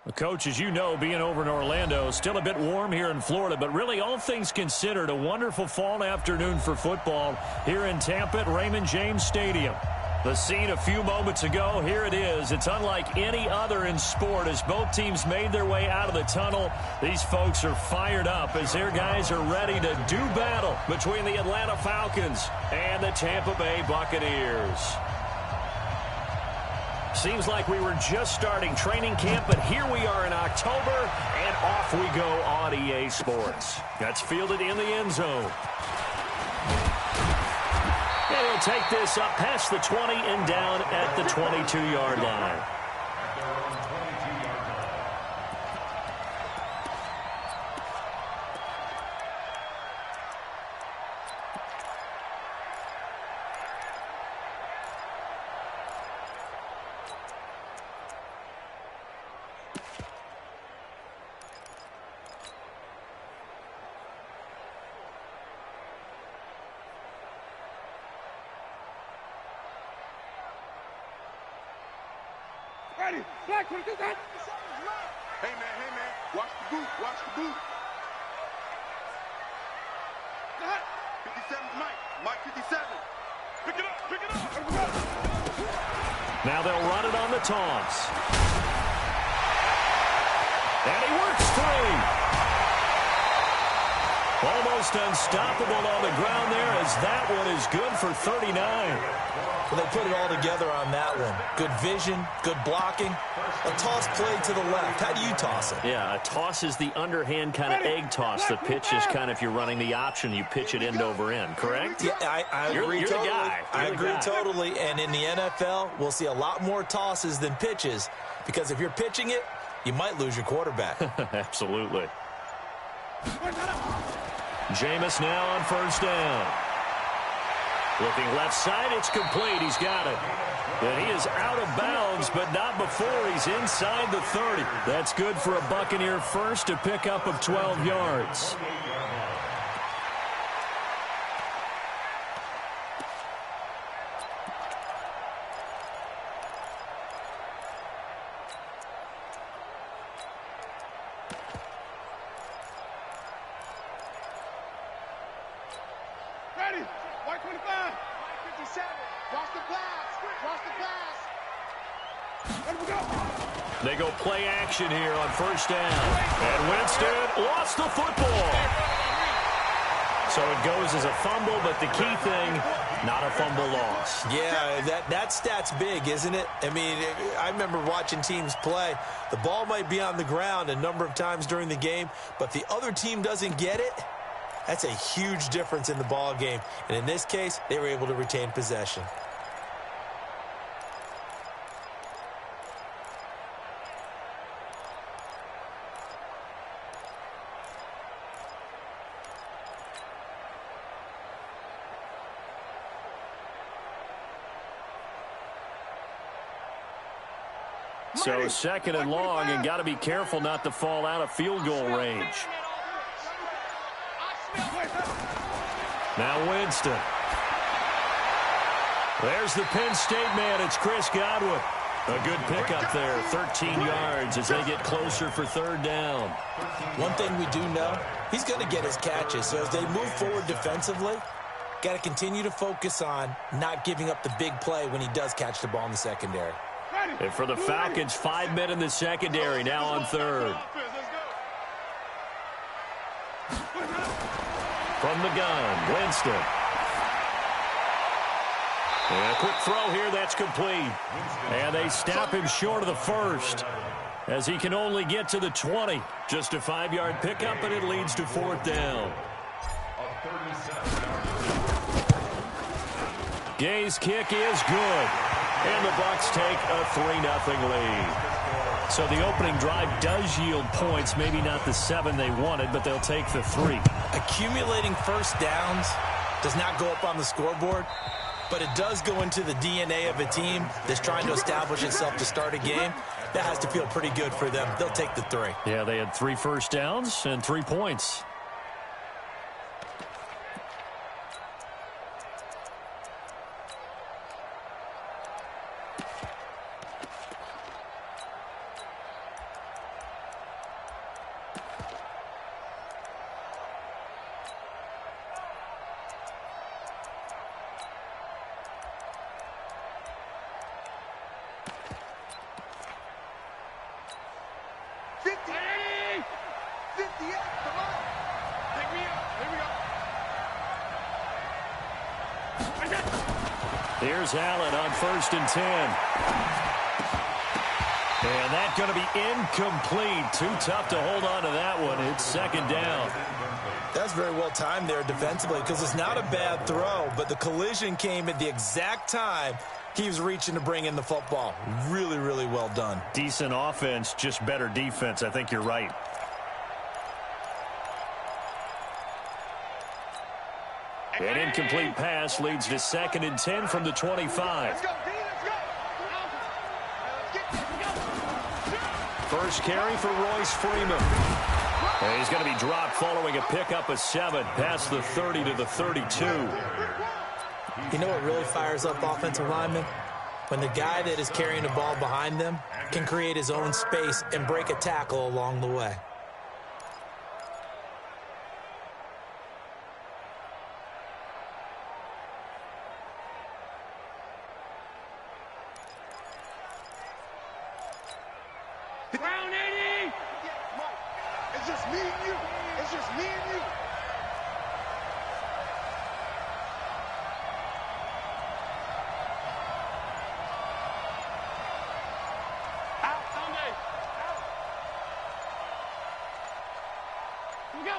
Well, Coach, as you know, being over in Orlando, still a bit warm here in Florida, but really all things considered, a wonderful fall afternoon for football here in Tampa at Raymond James Stadium. The scene a few moments ago, here it is. It's unlike any other in sport as both teams made their way out of the tunnel. These folks are fired up as their guys are ready to do battle between the Atlanta Falcons and the Tampa Bay Buccaneers. Seems like we were just starting training camp, but here we are in October, and off we go on EA Sports. That's fielded in the end zone. And he'll take this up past the 20 and down at the 22-yard line. Ready, black, what is that? Hey man, watch the boot, watch the boot. 57's Mike 57. Pick it up. Now they'll run it on the toss. And he works free. Almost unstoppable on the ground there as that one is good for 39. Well, they put it all together on that one. Good vision, good blocking. A toss play to the left. How do you toss it? Yeah, a toss is the underhand kind of egg toss. The pitch is kind of if you're running the option, you pitch it end over end, correct? Yeah, I agree you're totally. The guy. I agree totally. And in the NFL, we'll see a lot more tosses than pitches because if you're pitching it, you might lose your quarterback. Absolutely. Jameis now on first down. Looking left side, it's complete. He's got it. And he is out of bounds, but not before he's inside the 30. That's good for a Buccaneer first, a pickup of 12 yards. Ready, white 25. 57. Watch the pass. Watch the pass. Ready, we go. They go play action here on first down. And Winston lost the football. So it goes as a fumble, but the key thing, not a fumble loss. Yeah, that stat's big, isn't it? I mean, I remember watching teams play. The ball might be on the ground a number of times during the game, but the other team doesn't get it. That's a huge difference in the ball game. And in this case, they were able to retain possession. So second and long, and got to be careful not to fall out of field goal range. Now Winston. There's the Penn State man. It's Chris Godwin. A good pickup there, 13 yards as they get closer for third down. One thing we do know, he's going to get his catches. So as they move forward defensively, got to continue to focus on not giving up the big play when he does catch the ball in the secondary. And for the Falcons, 5 men in the secondary now on third. From the gun, Winston. And a quick throw here, that's complete. And they stop him short of the first as he can only get to the 20. Just a 5-yard pickup, and it leads to fourth down. Gay's kick is good. And the Bucs take a 3-0 lead. So the opening drive does yield points, maybe not the 7 they wanted, but they'll take the 3. Accumulating first downs does not go up on the scoreboard, but it does go into the DNA of a team that's trying to establish itself to start a game. That has to feel pretty good for them. They'll take the 3. Yeah, they had 3 first downs and 3 points. Come on. Pick me up. Here we go. Here's Allen on 1st and 10. And that's going to be incomplete. Too tough to hold on to that one. It's 2nd down. That's very well timed there defensively because it's not a bad throw, but the collision came at the exact time he was reaching to bring in the football. Really, really well done. Decent offense, just better defense. I think you're right. An incomplete pass leads to 2nd and 10 from the 25. Let's go, D. Let's go. First carry for Royce Freeman. And he's going to be dropped following a pickup of 7 past the 30 to the 32. You know what really fires up offensive linemen? When the guy that is carrying the ball behind them can create his own space and break a tackle along the way. Round 80! Mike, it's just me and you. It's just me and you. Out, Sunday! Out! Here we go!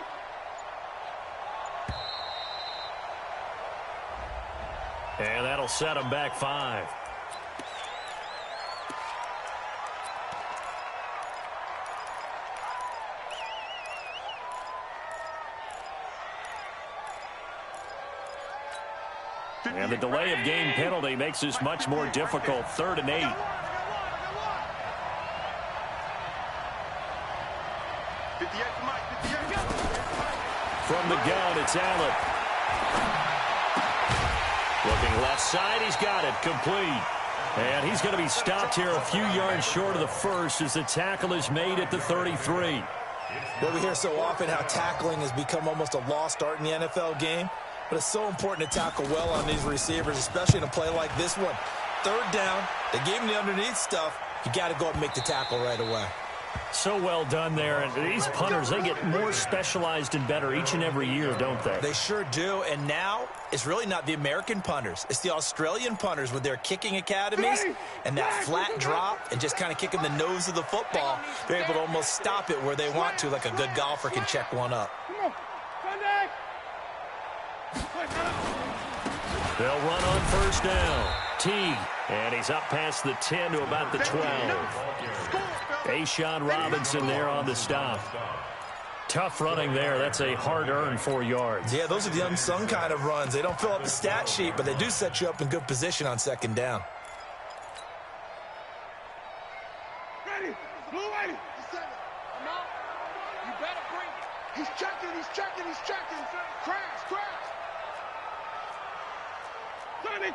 And that'll set him back 5. And the delay of game penalty makes this much more difficult. 3rd and 8. From the gun, it's Allen. Looking left side, he's got it. Complete. And he's going to be stopped here a few yards short of the first as the tackle is made at the 33. Well, we hear so often how tackling has become almost a lost art in the NFL game. But it's so important to tackle well on these receivers, especially in a play like this one. 3rd down, they gave him the underneath stuff. You got to go and make the tackle right away. So well done there. And these punters, they get more specialized and better each and every year, don't they? They sure do. And now it's really not the American punters. It's the Australian punters with their kicking academies and that flat drop and just kind of kicking the nose of the football. They're able to almost stop it where they want to, like a good golfer can check one up. Come on! Sunday! They'll run on 1st down. Teague. And he's up past the 10 to about the 12. A'Shawn Robinson there on the stop. Tough running there. That's a hard-earned 4 yards. Yeah, those are the unsung kind of runs. They don't fill up the stat sheet, but they do set you up in good position on 2nd down. Ready! Blue ready! I'm out. You better bring it. He's checking, he's checking, he's checking. Crash, crash. Sunday!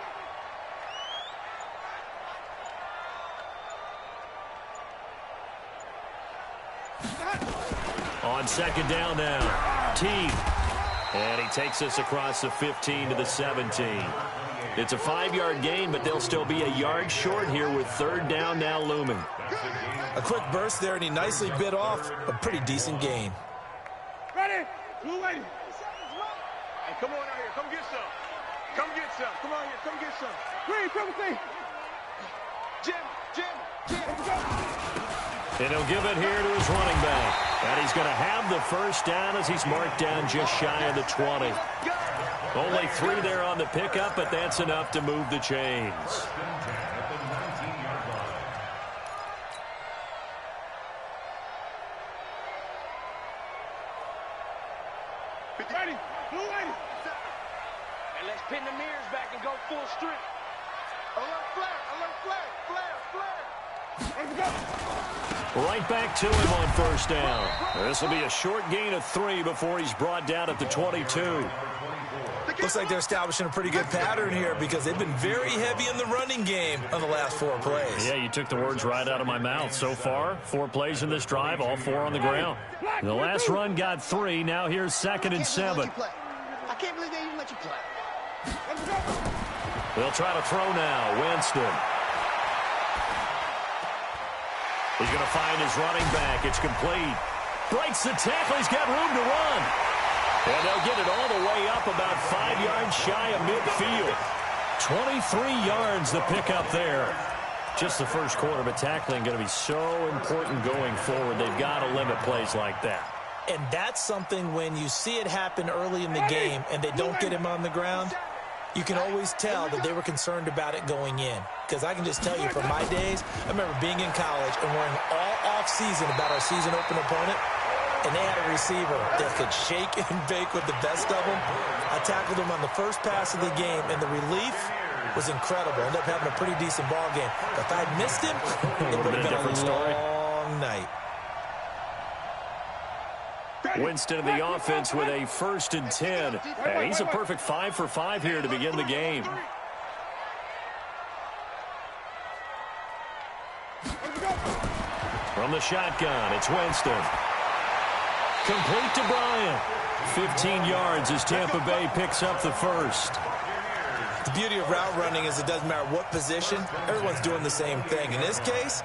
On 2nd down now. Teague. And he takes us across the 15 to the 17. It's a 5-yard gain, but they'll still be a yard short here with 3rd down now looming. A quick burst there, and he nicely bit off a pretty decent gain. Ready! Blue ready! Hey, come on out here. Come get some. Come get some. Come on here. Come get some. Green, triple C! Jim. And he'll give it here to his running back. And he's going to have the 1st down as he's marked down just shy of the 20. Only 3 there on the pickup, but that's enough to move the chains. Ready! Blue ready! And let's pin the mirrors back and go full strength. Alert flag, flare. Let's go! Right back to him on 1st down. This will be a short gain of 3 before he's brought down at the 22. Looks like they're establishing a pretty good pattern here because they've been very heavy in the running game on the last 4 plays. Yeah, you took the words right out of my mouth. So far, 4 plays in this drive, all 4 on the ground. The last run got 3. Now here's 2nd and 7. I can't believe they even let you play. Let's go! They'll try to throw now. Winston. He's going to find his running back. It's complete. Breaks the tackle. He's got room to run. And they'll get it all the way up about 5 yards shy of midfield. 23 yards the pickup there. Just the first quarter, but tackling going to be so important going forward. They've got to limit plays like that. And that's something when you see it happen early in the game and they don't get him on the ground, you can always tell that they were concerned about it going in. Because I can just tell you from my days, I remember being in college and worrying all off-season about our season opener opponent, and they had a receiver that could shake and bake with the best of them. I tackled him on the first pass of the game, and the relief was incredible. Ended up having a pretty decent ball game. But if I'd missed him, it would have been a long night. Winston of the offense with a 1st and 10. And he's a perfect 5 for 5 here to begin the game. From the shotgun, it's Winston. Complete to Bryant. 15 yards as Tampa Bay picks up the first. The beauty of route running is it doesn't matter what position. Everyone's doing the same thing. In this case,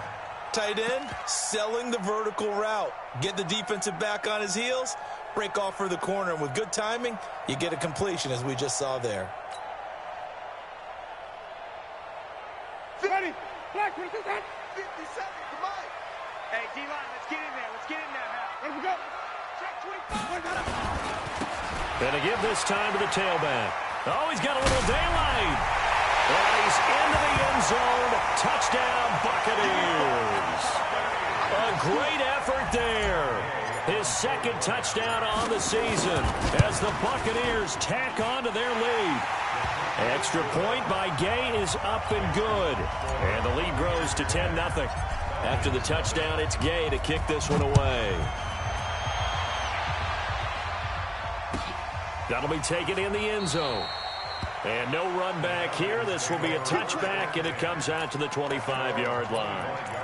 tight end, selling the vertical route. Get the defensive back on his heels, break off for the corner. And with good timing, you get a completion, as we just saw there. Ready. Black, 50 seconds. Come on. Hey, D-line, let's get in there. Let's get in there, Hal. Let's go. Check 25. Gonna give this time to the tailback. Oh, he's got a little daylight. And he's into the end zone. Touchdown, Buccaneers. A great effort there. His 2nd touchdown on the season as the Buccaneers tack on to their lead. Extra point by Gay is up and good. And the lead grows to 10-0. After the touchdown, it's Gay to kick this one away. That'll be taken in the end zone. And no run back here. This will be a touchback, and it comes out to the 25-yard line.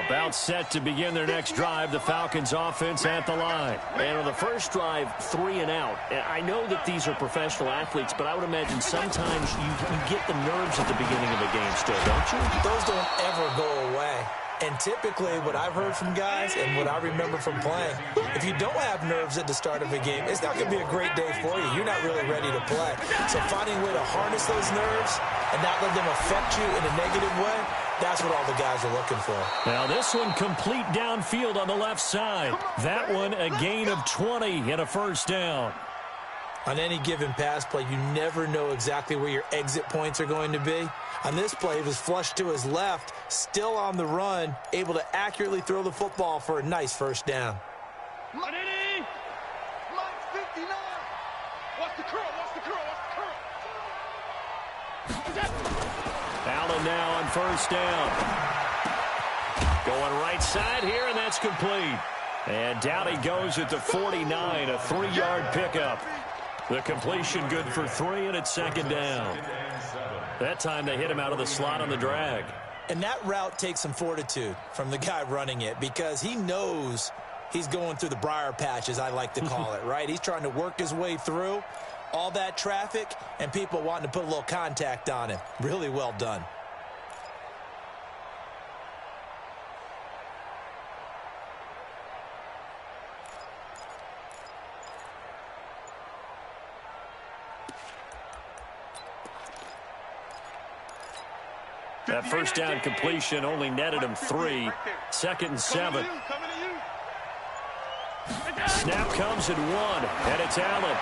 About set to begin their next drive, the Falcons offense at the line. And on the first drive, 3 and out. I know that these are professional athletes, but I would imagine sometimes you get the nerves at the beginning of a game still, don't you? Those don't ever go away. And typically what I've heard from guys and what I remember from playing, if you don't have nerves at the start of a game, it's not going to be a great day for you. You're not really ready to play. So finding a way to harness those nerves and not let them affect you in a negative way, that's what all the guys are looking for. Now this one complete downfield on the left side. That one a gain of 20 and a 1st down. On any given pass play, you never know exactly where your exit points are going to be. On this play, he was flushed to his left, still on the run, able to accurately throw the football for a nice 1st down. Mike 59. Watch the curl, watch the curl, watch the curl. Allen now on 1st down. Going right side here, and that's complete. And down he goes at the 49, a 3-yard pickup. The completion good for 3, and it's 2nd down. That time they hit him out of the slot on the drag. And that route takes some fortitude from the guy running it because he knows he's going through the briar patch, as I like to call it, right? He's trying to work his way through all that traffic and people wanting to put a little contact on him. Really well done. That 1st down completion only netted him 3. 2nd and 7. Snap comes at 1, and it's Allen.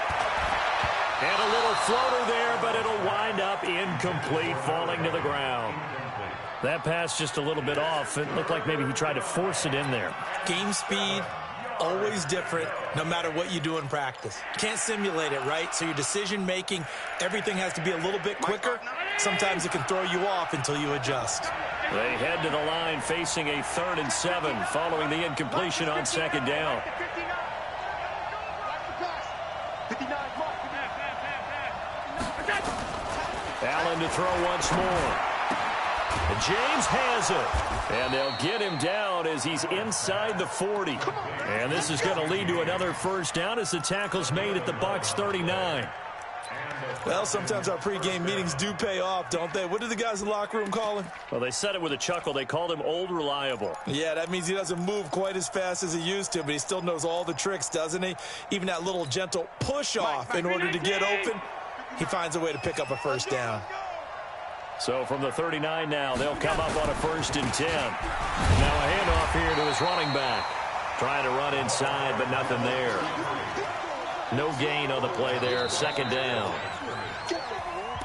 And a little floater there, but it'll wind up incomplete, falling to the ground. That pass just a little bit off. It looked like maybe he tried to force it in there. Game speed, always different, no matter what you do in practice. You can't simulate it, right? So your decision-making, everything has to be a little bit quicker. Sometimes it can throw you off until you adjust. They head to the line facing a 3rd and 7 following the incompletion on 2nd down. Allen to throw once more. And James has it. And they'll get him down as he's inside the 40. And this is going to lead to another first down as the tackle's made at the Bucs 39. Well, sometimes our pregame meetings do pay off, don't they? What did the guys in the locker room call him? Well, they said it with a chuckle. They called him Old Reliable. Yeah, that means he doesn't move quite as fast as he used to, but he still knows all the tricks, doesn't he? Even that little gentle push-off in order to get open, he finds a way to pick up a first down. So from the 39 now, they'll come up on a 1st and 10. Now a handoff here to his running back. Trying to run inside, but nothing there. No gain on the play there. 2nd down.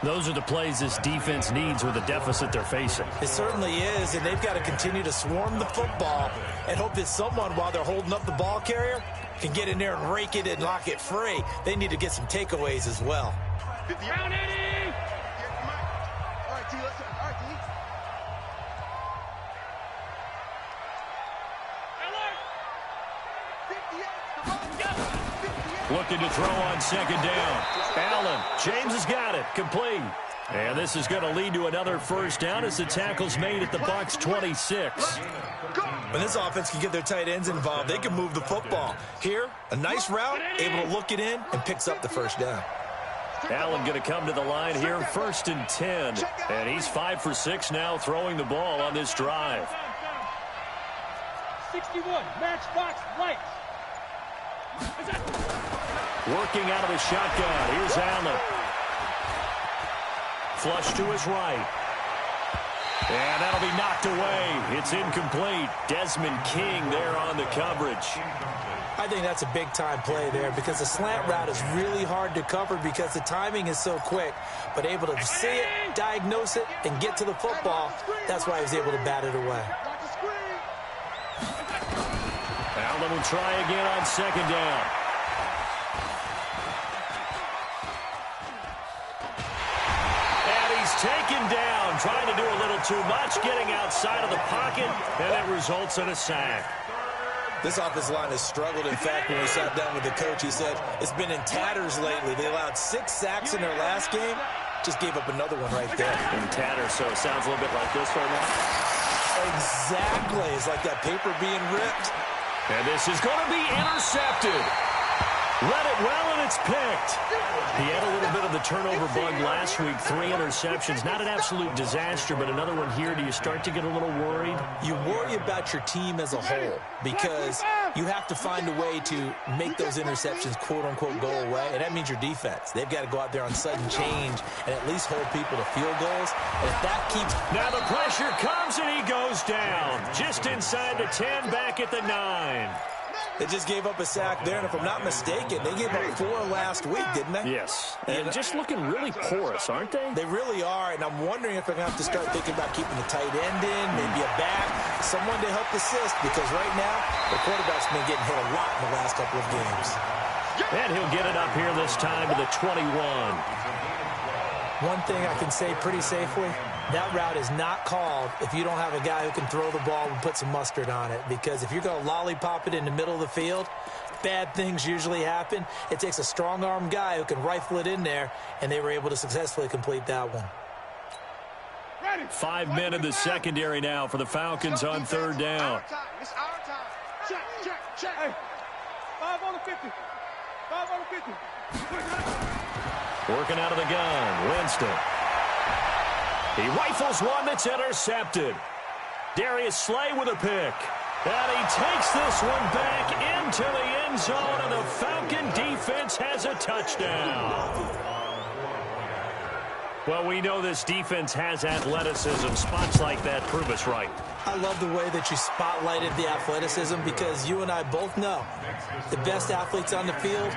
Those are the plays this defense needs with the deficit they're facing. It certainly is, and they've got to continue to swarm the football and hope that someone, while they're holding up the ball carrier, can get in there and rake it and lock it free. They need to get some takeaways as well. Round 80! Looking to throw on 2nd down. Allen, James has got it, complete. And this is going to lead to another first down as the tackle's made at the Bucs 26. When this offense can get their tight ends involved, they can move the football. Here, a nice route, able to look it in, and picks up the first down. Allen going to come to the line here, 1st and 10. And he's 5 for 6 now throwing the ball on this drive. 61, matchbox lights. Working out of the shotgun. Here's Allen. Flush to his right. And that'll be knocked away. It's incomplete. Desmond King there on the coverage. I think that's a big-time play there because the slant route is really hard to cover because the timing is so quick. But able to see it, diagnose it, and get to the football, that's why he was able to bat it away. Allen will try again on 2nd down. Taken down, trying to do a little too much, getting outside of the pocket, and it results in a sack. This offensive line has struggled. In fact, when we sat down with the coach, he said it's been in tatters lately. They allowed 6 sacks in their last game, just gave up another one right there. In tatters, so it sounds a little bit like this right now. Exactly. It's like that paper being ripped. And this is going to be intercepted. Read it well, and it's picked. He had a little bit of the turnover bug last week. 3 interceptions. Not an absolute disaster, but another one here. Do you start to get a little worried? You worry about your team as a whole because you have to find a way to make those interceptions, quote-unquote, go away, and that means your defense. They've got to go out there on sudden change and at least hold people to field goals. And if that keeps... Now the pressure comes, and he goes down. Just inside the 10, back at the 9. They just gave up a sack there, and if I'm not mistaken, they gave up 4 last week, didn't they? Yes. And just looking really porous, aren't they? They really are, and I'm wondering if they're going to have to start thinking about keeping the tight end in, maybe a back, someone to help assist, because right now, the quarterback's been getting hit a lot in the last couple of games. And he'll get it up here this time to the 21. One thing I can say pretty safely, that route is not called if you don't have a guy who can throw the ball and put some mustard on it. Because if you're going to lollipop it in the middle of the field, bad things usually happen. It takes a strong-arm guy who can rifle it in there, and they were able to successfully complete that one. 5 men in the secondary now for the Falcons on 3rd down. It's our time. Check, check, check. Hey, 5 on the 50. 5 on the 50. Working out of the gun, Winston. He rifles one that's intercepted. Darius Slay with a pick. And he takes this one back into the end zone, and the Falcon defense has a touchdown. Well, we know this defense has athleticism. Spots like that prove us right. I love the way that you spotlighted the athleticism because you and I both know the best athletes on the field,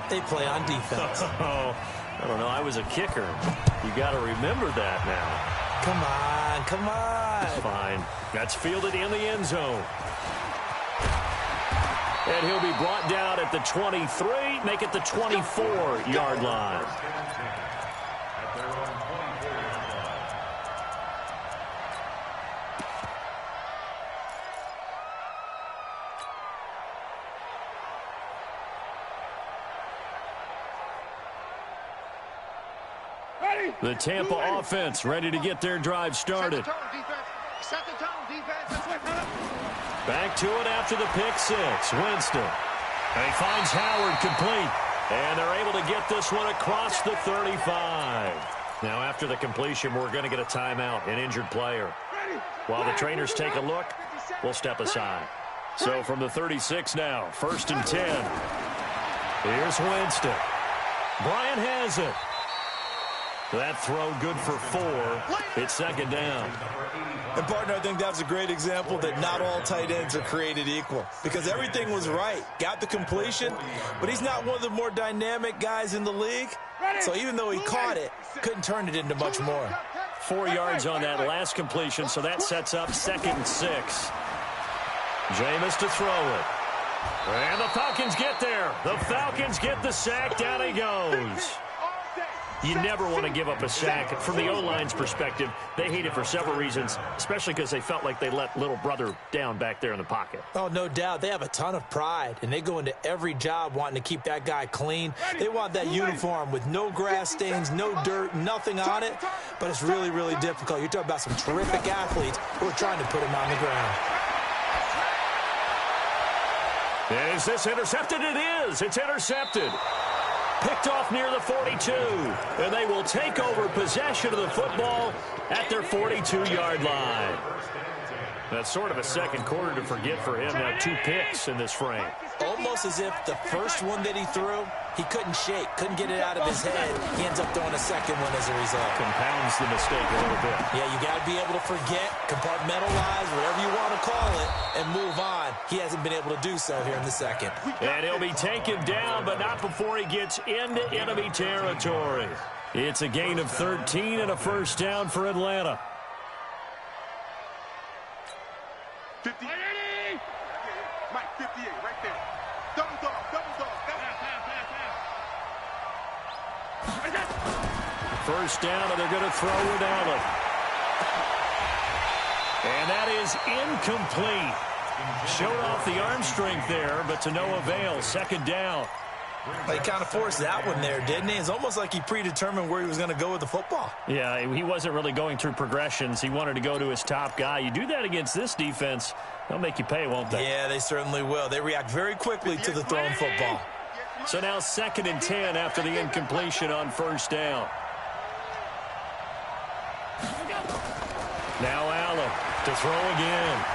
they play on defense. I don't know. I was a kicker. You got to remember that now. Come on, come on. Fine. That's fielded in the end zone. And he'll be brought down at the 23, make it the 24-yard line. The Tampa offense ready to get their drive started. Set the tone, defense. Back to it after the pick six. Winston. And he finds Howard complete. And they're able to get this one across the 35. Now after the completion, we're going to get a timeout, an injured player. While the trainers take a look, we'll step aside. So from the 36 now, 1st and 10. Here's Winston. Bryant has it. That throw good for 4. It's 2nd down. And, partner, I think that's a great example that not all tight ends are created equal because everything was right. Got the completion, but he's not one of the more dynamic guys in the league. So even though he caught it, couldn't turn it into much more. 4 yards on that last completion, so that sets up 2nd and 6. Jameis to throw it. And the Falcons get there. The Falcons get the sack. Down he goes. You never want to give up a sack. From the O-line's perspective, they hate it for several reasons, especially because they felt like they let little brother down back there in the pocket. Oh, no doubt. They have a ton of pride, and they go into every job wanting to keep that guy clean. They want that uniform with no grass stains, no dirt, nothing on it. But it's really, really difficult. You're talking about some terrific athletes who are trying to put him on the ground. Is this intercepted? It is. It's intercepted. Picked off near the 42. And they will take over possession of the football at their 42-yard line. That's sort of a second quarter to forget for him. Now 2 picks in this frame. Almost as if the first one that he threw, he couldn't shake, couldn't get it out of his head. He ends up throwing a second one as a result. Compounds the mistake a little bit. Yeah, you got to be able to forget, compartmentalize, whatever you want to call it, and move on. He hasn't been able to do so here in the second. And he'll be taken down, but not before he gets into enemy territory. It's a gain of 13 and a 1st down for Atlanta. 58. Mike, 58, right there. Double dog, double dog. First down, and they're going to throw it Allen. And that is incomplete. Showed off the arm strength there, but to no avail. 2nd down. He kind of forced that one there, didn't he? It's almost like he predetermined where he was going to go with the football. Yeah, he wasn't really going through progressions. He wanted to go to his top guy. You do that against this defense, they'll make you pay, won't they? Yeah, they certainly will. They react very quickly to the thrown football. So now 2nd and 10 after the incompletion on 1st down. Now Allen to throw again.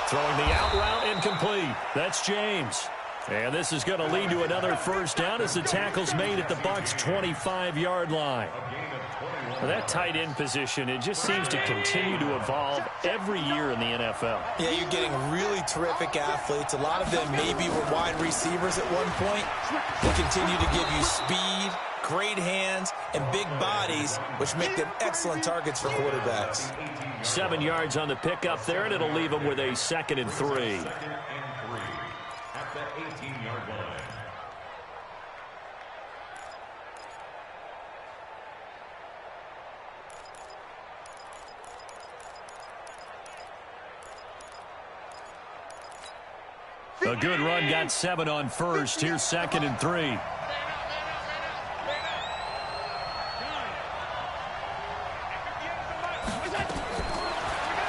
Throwing the out route incomplete. That's James. And this is going to lead to another 1st down as the tackle's made at the Bucs' 25-yard line. Well, that tight end position, it just seems to continue to evolve every year in the NFL. Yeah, you're getting really terrific athletes. A lot of them maybe were wide receivers at one point. They continue to give you speed, great hands, and big bodies, which make them excellent targets for quarterbacks. 7 yards on the pickup there, and it'll leave them with a 2nd and 3. A good run, got 7 on 1st. Here's 2nd and 3.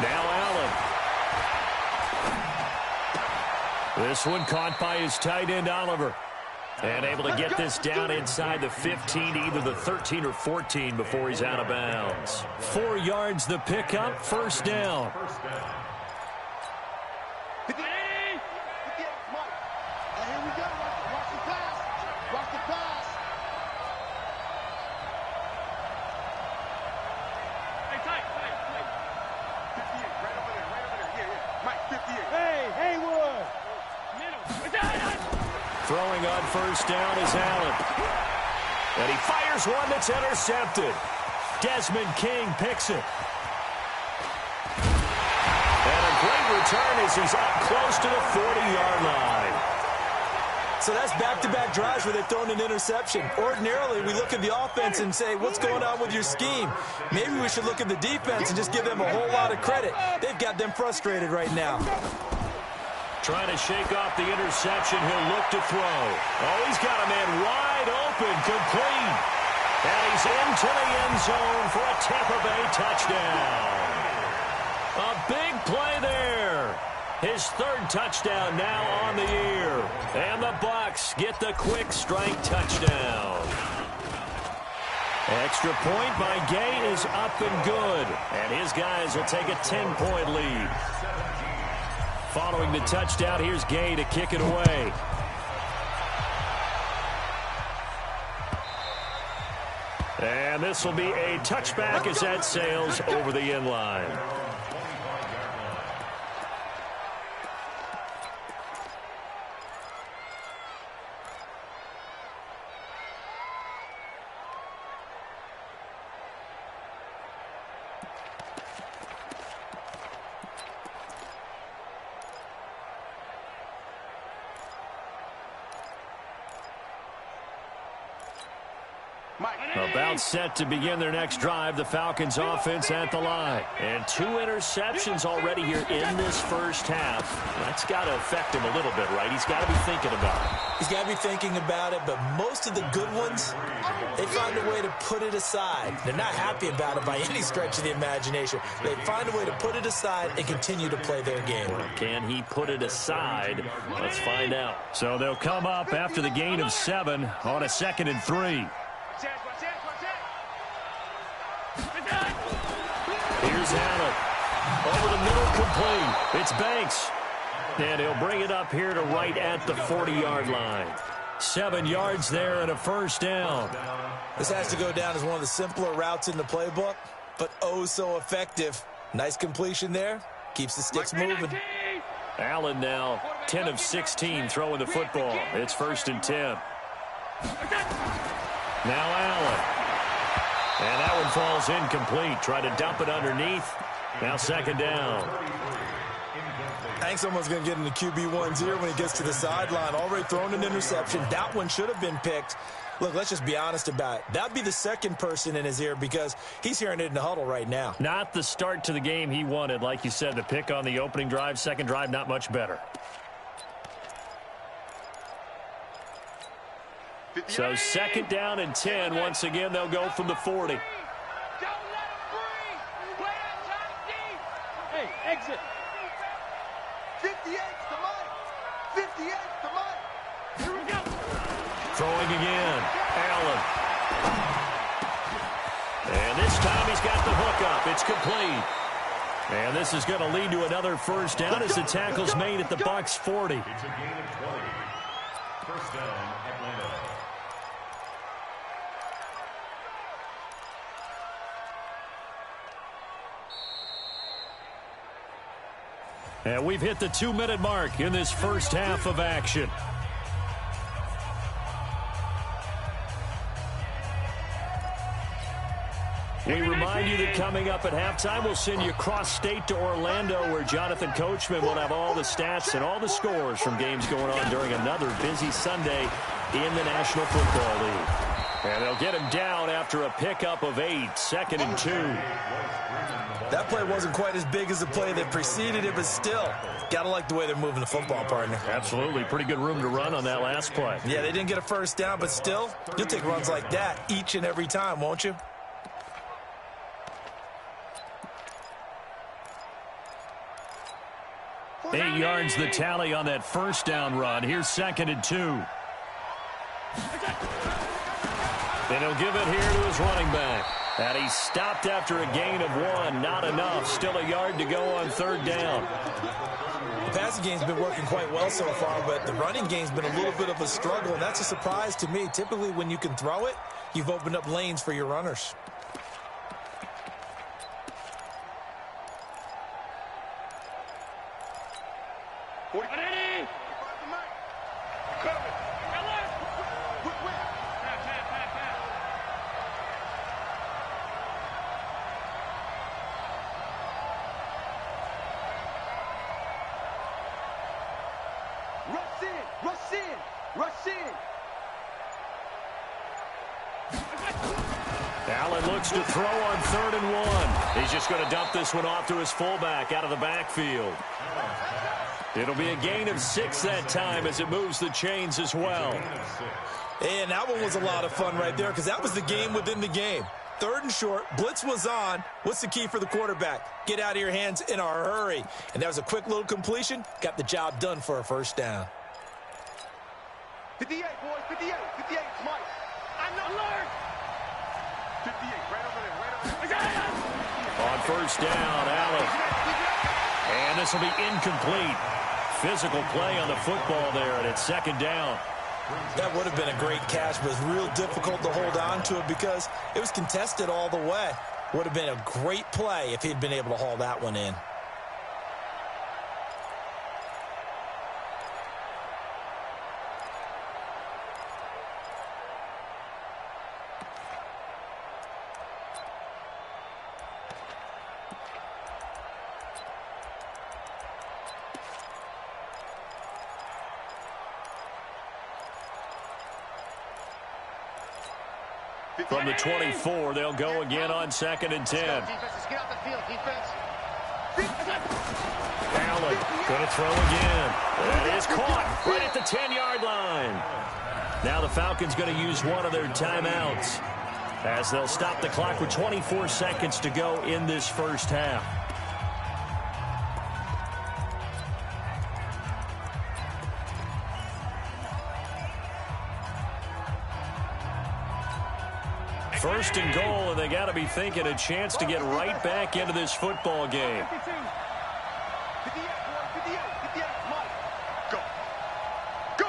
Now Allen. This one caught by his tight end, Oliver. And able to get this down inside the 15 to either the 13 or 14 before he's out of bounds. 4 yards the pickup, 1st down. Throwing on 1st down is Allen. And he fires one that's intercepted. Desmond King picks it. And a great return as he's up close to the 40-yard line. So that's back-to-back drives where they've thrown an interception. Ordinarily, we look at the offense and say, what's going on with your scheme? Maybe we should look at the defense and just give them a whole lot of credit. They've got them frustrated right now. trying to shake off the interception. He'll look to throw. Oh, he's got a man wide open, complete. And he's into the end zone for a Tampa Bay touchdown. A big play there. His third touchdown now on the year. And the Bucs get the quick strike touchdown. Extra point by Gay is up and good. And his guys will take a 10-point lead. Following the touchdown, here's Gay to kick it away. And this will be a touchback as that sails over the end line. About set to begin their next drive, the Falcons offense at the line. And 2 interceptions already here in this first half. That's got to affect him a little bit, right? He's got to be thinking about it. He's got to be thinking about it, but most of the good ones, they find a way to put it aside. They're not happy about it by any stretch of the imagination. They find a way to put it aside and continue to play their game. Can he put it aside? Let's find out. So they'll come up after the gain of 7 on a 2nd and 3. Here's Allen. Over the middle, complete. It's Banks. And he'll bring it up here to right at the 40-yard line. 7 yards there and a first down. This has to go down as one of the simpler routes in the playbook, but oh so effective. Nice completion there. Keeps the sticks moving. Allen now 10 of 16 throwing the football. It's 1st and 10. Now Allen. And that one falls incomplete. Try to dump it underneath. Now 2nd down. I think someone's going to get in the QB1's ear when he gets to the sideline. Already thrown an interception. That one should have been picked. Look, let's just be honest about it. That'd be the second person in his ear because he's hearing it in the huddle right now. Not the start to the game he wanted. Like you said, the pick on the opening drive, second drive, not much better. So 2nd down and 10. Once again, they'll go from the 40. Don't let him breathe. Play outside deep. Hey, exit. 58 to Mike. 58 to Mike. Here we go. Throwing again. Allen. And this time he's got the hook up. It's complete. And this is going to lead to another first down as the tackle's made at the Bucs 40. It's a gain of 20. First down, Atlanta. And we've hit the 2-minute mark in this first half of action. We remind you that coming up at halftime, we'll send you cross-state to Orlando, where Jonathan Coachman will have all the stats and all the scores from games going on during another busy Sunday in the National Football League. And they'll get him down after a pickup of 8, 2nd and 2. That play wasn't quite as big as the play that preceded it, but still, got to like the way they're moving the football, partner. Absolutely. Pretty good room to run on that last play. Yeah, they didn't get a first down, but still, you'll take runs like that each and every time, won't you? Eight yards the tally on that first down run. Here's 2nd and 2. And he'll give it here to his running back. And he stopped after a gain of 1. Not enough. Still a yard to go on 3rd down. The passing game's been working quite well so far, but the running game's been a little bit of a struggle, and that's a surprise to me. Typically, when you can throw it, you've opened up lanes for your runners. Allen looks to throw on 3rd and 1. He's just going to dump this one off to his fullback out of the backfield. It'll be a gain of 6 that time as it moves the chains as well. And that one was a lot of fun right there because that was the game within the game. 3rd and short, blitz was on. What's the key for the quarterback? Get out of your hands in a hurry. And that was a quick little completion. Got the job done for a first down. 58, boys, 58, 58, Mike. I'm not alert. 58, right over there, right over there. On first down, Allen. And this will be incomplete. Physical play on the football there, and it's 2nd down. That would have been a great catch, but it's real difficult to hold on to it because it was contested all the way. Would have been a great play if he'd been able to haul that one in. From the 24, they'll go again on 2nd and 10. Defenses, get out the field, defense. Allen going to throw again. It is caught right at the 10-yard line. Now the Falcons going to use one of their timeouts as they'll stop the clock with 24 seconds to go in this first half. First and goal, and they got to be thinking a chance to get right back into this football game. 58, boys, 58, 58, Mike. Go. Go.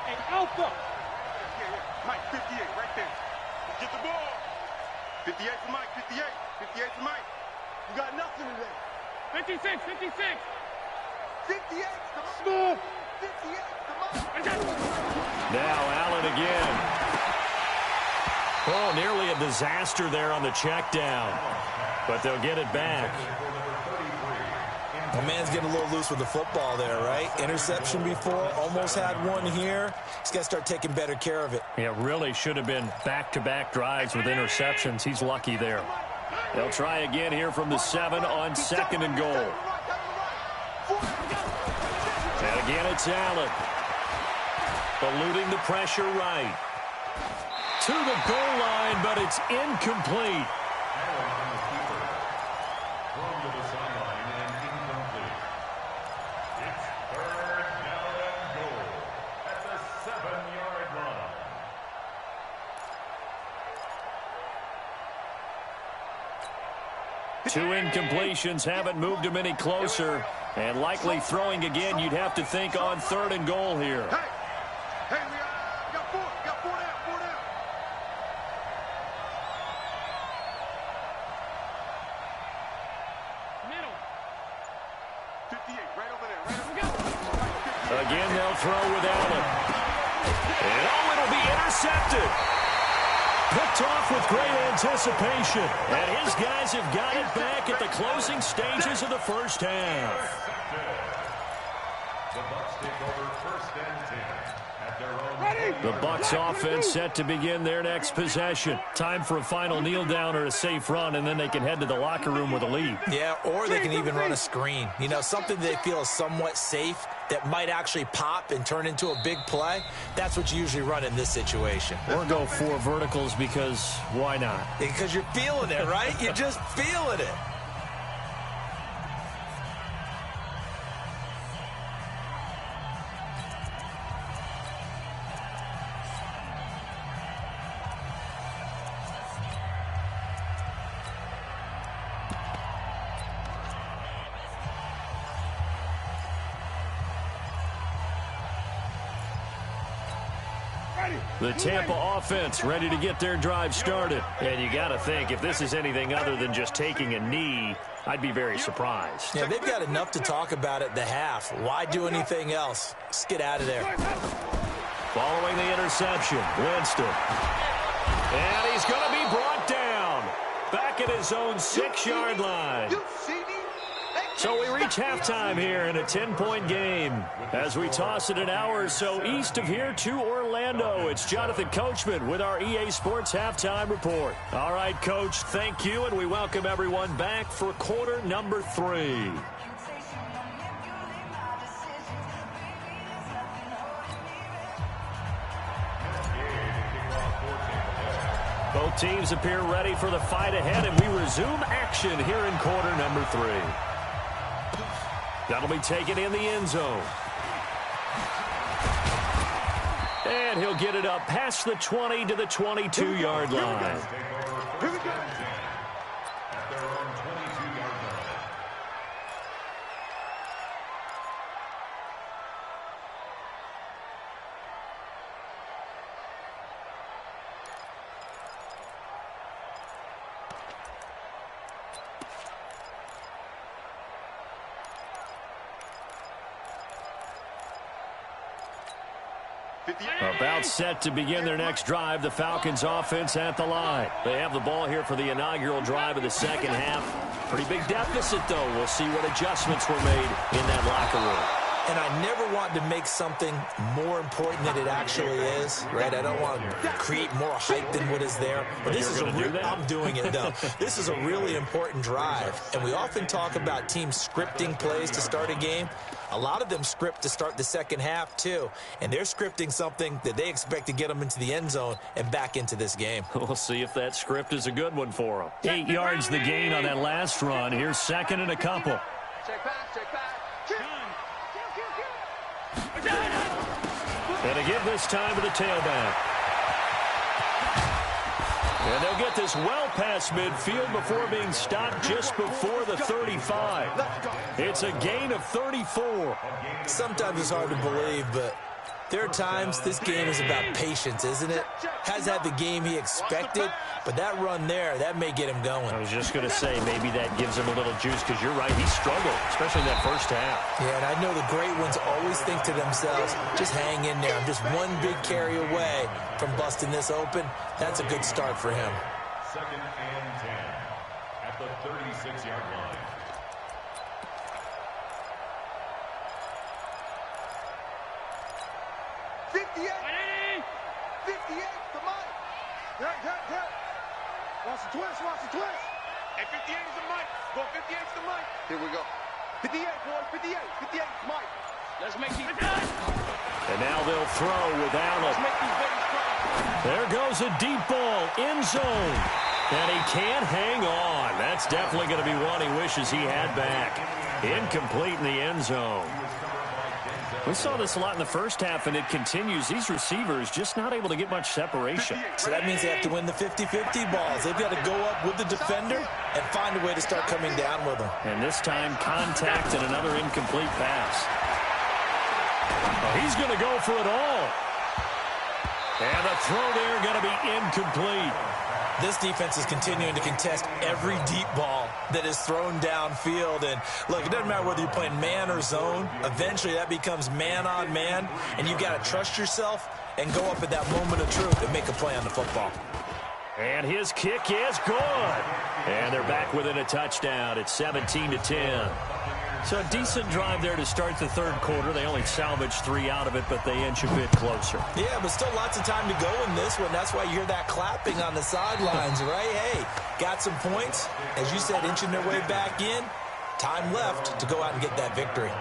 And Alpha. Yeah. Mike, 58, right there. Let's get the ball. 58 for Mike, 58. 58 for Mike. You got nothing today. 56, 56. 58, come on. 58, come on. Now Allen again. Oh, nearly a disaster there on the check down, but they'll get it back. The man's getting a little loose with the football there, right? Interception before, almost had one here. He's got to start taking better care of it. Yeah, really should have been back-to-back drives with interceptions. He's lucky there. They'll try again here from the 7 on 2nd and goal. And again, it's Allen. Eluding the pressure right. To the goal line, but it's incomplete. Thrown to the sideline and incomplete. It's 3rd down and goal at the 7-yard line. Two incompletions haven't moved him any closer. And likely throwing again, you'd have to think on 3rd and goal here. Hey, we got 4 down, 4 down. Middle. 58, right over there, right over there. Again, they'll throw with Allen. And oh, it'll be intercepted. Picked off with great anticipation. And his guys have got it back at the closing stages of the first half. The Bucs take over 1st and 10 at their own. The Bucs offense set to begin their next possession. Time for a final kneel down or a safe run, and then they can head to the locker room with a lead. Yeah, or they can even run a screen. You know, something they feel is somewhat safe that might actually pop and turn into a big play. That's what you usually run in this situation. Or go 4 verticals because why not? Because you're feeling it, right? You're just feeling it. The Tampa offense ready to get their drive started. And you got to think, if this is anything other than just taking a knee, I'd be very surprised. Yeah, they've got enough to talk about at the half. Why do anything else? Let's get out of there. Following the interception, Winston. And he's going to be brought down. Back at his own 6-yard line. So we reach halftime here in a 10-point game. As we toss it an hour or so east of here to Orlando, it's Jonathan Coachman with our EA Sports Halftime Report. All right, Coach, thank you, and we welcome everyone back for quarter number 3. Both teams appear ready for the fight ahead, and we resume action here in quarter number 3. That'll be taken in the end zone. And he'll get it up past the 20 to the 22-yard line. Here we go. At their own 22-yard line. About set to begin their next drive, the Falcons offense at the line. They have the ball here for the inaugural drive of the second half. Pretty big deficit, though. We'll see what adjustments were made in that locker room. And I never want to make something more important than it actually is, right? I don't want to create more hype than what is there. But this is I'm doing it, though. This is a really important drive. And we often talk about teams scripting plays to start a game. A lot of them script to start the second half, too. And they're scripting something that they expect to get them into the end zone and back into this game. We'll see if that script is a good one for them. 8 yards the gain on that last run. Here's second and a couple. Check back, check back. And again this time to the tailback. And they'll get this well past midfield before being stopped just before the 35. It's a gain of 34. Sometimes it's hard to believe, but there are times this game is about patience, isn't it? Has had the game he expected, but that run there, that may get him going. I was just going to say, maybe that gives him a little juice, because you're right, he struggled, especially in that first half. Yeah, and I know the great ones always think to themselves, just hang in there. I'm just one big carry away from busting this open. That's a good start for him. Second and 10 at the 36-yard line. Watch the twist, watch the twist. And 58 is the mic. Go 58 is the mic. Here we go. 58, boys, 58. 58 is Mike. Let's make these And now they'll throw without Let's it. make these babies cry. There goes a deep ball, end zone. And he can't hang on. That's definitely going to be one he wishes he had back. Incomplete in the end zone. We saw this a lot in the first half, and it continues. These receivers just not able to get much separation. So that means they have to win the 50-50 balls. They've got to go up with the defender and find a way to start coming down with them. And this time, contact and another incomplete pass. He's going to go for it all. And the throw there going to be incomplete. This defense is continuing to contest every deep ball that is thrown downfield. And, look, it doesn't matter whether you're playing man or zone. Eventually, that becomes man-on-man, and you've got to trust yourself and go up at that moment of truth and make a play on the football. And his kick is good. And they're back within a touchdown. It's 17-10. So a decent drive there to start the third quarter. They only salvaged 3 out of it, but they inch a bit closer. Yeah, but still lots of time to go in this one. That's why you hear that clapping on the sidelines, right? Hey, got some points. As you said, inching their way back in. Time left to go out and get that victory.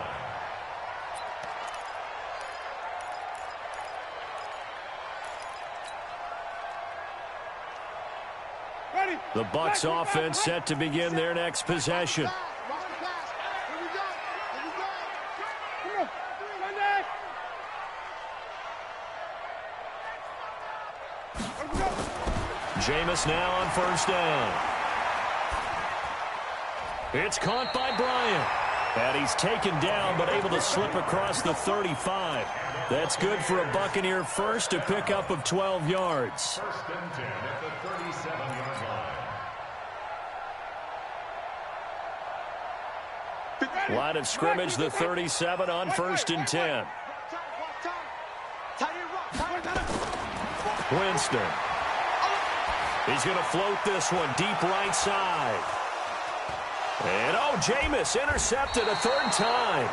The Bucs offense set to begin their next possession. Jameis now on first down. It's caught by Bryant. And he's taken down, but able to slip across the 35. That's good for a Buccaneer first, a pickup of 12 yards. First and 10 at the 37-yard line. Line of scrimmage, the 37 on first and 10. Winston. He's going to float this one deep right side. And, Jameis intercepted a third time.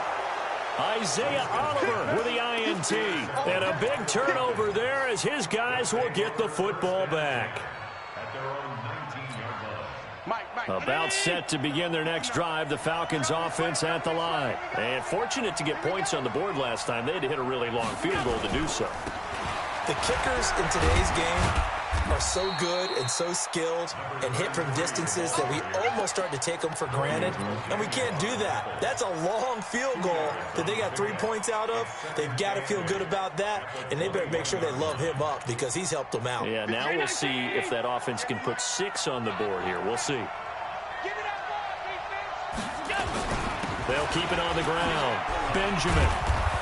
Isaiah Oliver with the INT. And a big turnover there as his guys will get the football back. At their own 19-yard line. About set to begin their next drive, the Falcons offense at the line. And fortunate to get points on the board last time. They had to hit a really long field goal to do so. The kickers in today's game are so good and so skilled and hit from distances that we almost start to take them for granted, and we can't do that. That's a long field goal that they got 3 points out of. They've got to feel good about that, and they better make sure they love him up because he's helped them out. Yeah, now we'll see if that offense can put 6 on the board here. We'll see. They'll keep it on the ground. Benjamin.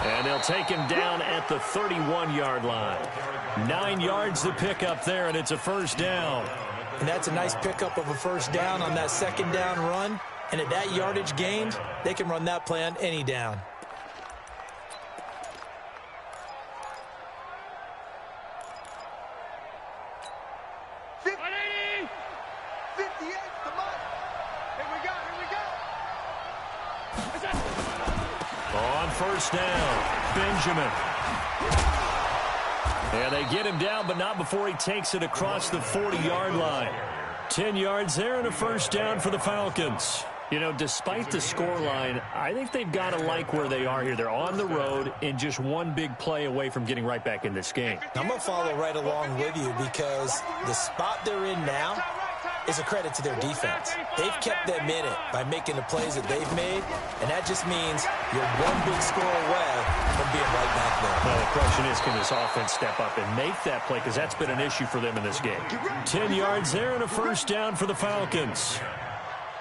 And they'll take him down at the 31-yard line. 9 yards to pick up there, and it's a first down. And that's a nice pickup of a first down on that second down run. And at that yardage gained, they can run that play on any down. On first down, Benjamin. And they get him down, but not before he takes it across the 40-yard line. 10 yards there and a first down for the Falcons. You know, despite the scoreline, I think they've got to like where they are here. They're on the road and just one big play away from getting right back in this game. I'm going to follow right along with you because the spot they're in now is a credit to their defense. They've kept them in it by making the plays that they've made, and that just means you're one big score away from being right back there. Well, the question is, can this offense step up and make that play, because that's been an issue for them in this game. 10 yards there and a first down for the Falcons.